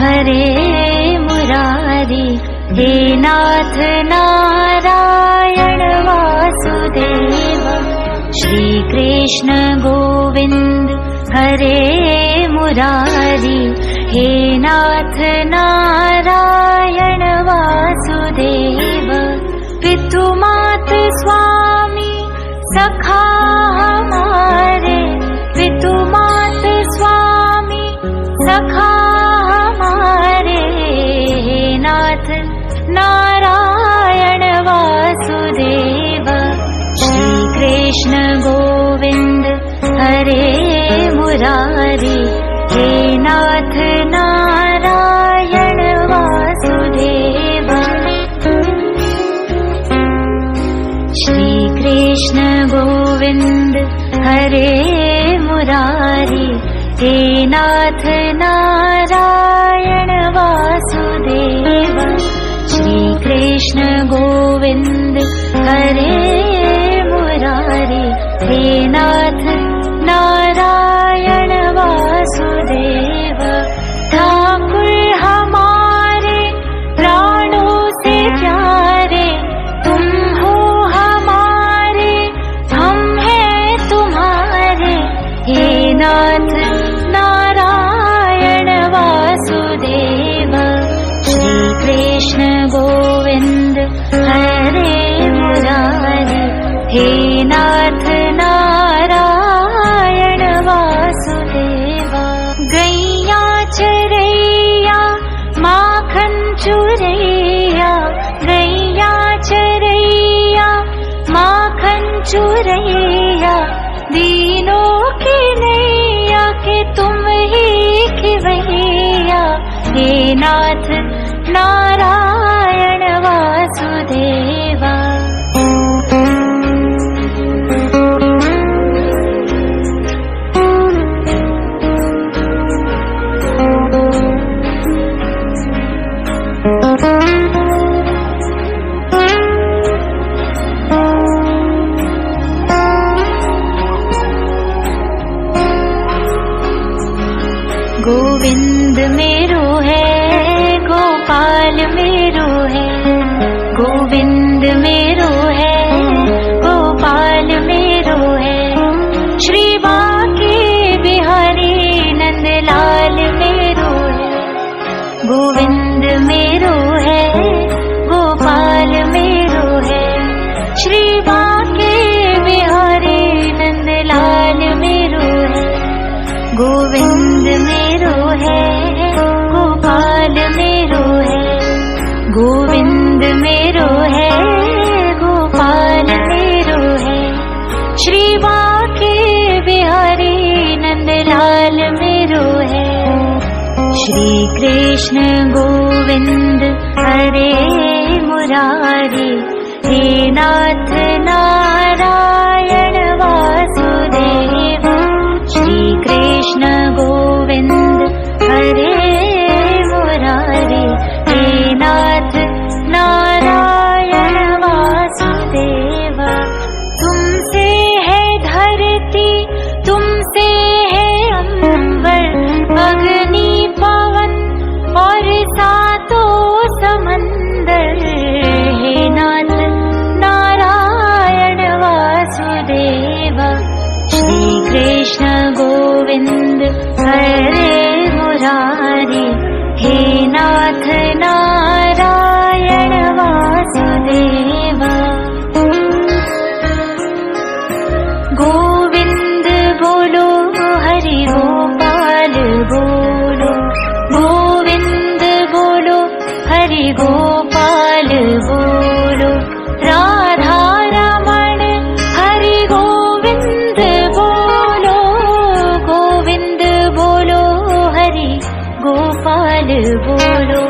हरे मुरारी। हे नाथ नारायण वासुदेव। श्री कृष्ण गोविंद हरे मुरारी। हे नाथ नारायण वासुदेव। पितु मात स्वामी सखा हमारे। पितु मात स्वामी सखा हमारे। हे नाथ नारायण वासुदेव। श्री कृष्ण गोविंद हरे मुरारी। हे नाथ नारायण वासुदेव। श्री कृष्ण गोविंद हरे मुरारी। हे नाथ नारायण वासुदेव। श्री कृष्ण गोविंद हरे मुरारी। हे नाथ नारायण वासुदेव। ठाकुर हमारे प्राणों से प्यारे। तुम हो हमारे, हम हैं तुम्हारे। हे नाथ नारायण वासुदेव। श्री कृष्ण गोविंद हरे मुरारी। हे नाथ नारायण वासुदेव। गैया चरैया माखन चुरैया। गैया चरैया माखन चुरैया। दीनों की नैया के तुम ही खिवैया। हे नाथ नारायण वासुदेवा। गोविंद मेरो है, गोपाल मेरो है। गोविंद मेरो है, गोपाल मेरो है। श्री बांके बिहारी नंदलाल मेरो है। गोविंद मेरो है, गोपाल मेरो है। श्री बांके बिहारी नंदलाल मेरो है। गोविंद मेरो है, गोपाल मेरो है। गोविंद मेरो है, गोपाल मेरो है। श्री बांके बिहारी नंदलाल मेरो है। श्री कृष्ण गोविंद हरे मुरारी। हे नाथ नारायण वासुदेव। श्री कृष्ण गोविंद हरे मुरारी। हे नाथ नारायण वासुदेव। तुमसे है धरती, तुमसे है अंबर। अग्नि पवन और सातों समंदर। हे नाथ नारायण वासुदेव। श्री कृष्ण गोविंद हरे मुरारी। हे नाथ नारायण वासुदेव। गोविंद बोलो, हरि गोपाल बोलो। गोविंद बोलो, हरि गोपाल बोलो। राधा रमण हरि गोविंद बोलो। गोविंद बोलो, हरि गोपाल बोलो।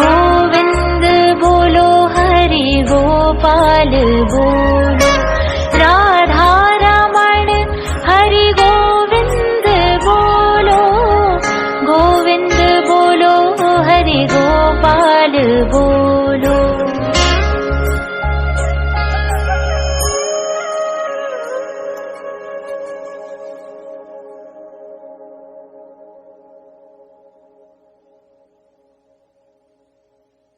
गोविंद बोलो, हरि गोपाल बोलो। राधा रमण हरि गोविंद बोलो। गोविंद बोलो, हरि गोपाल बोलो।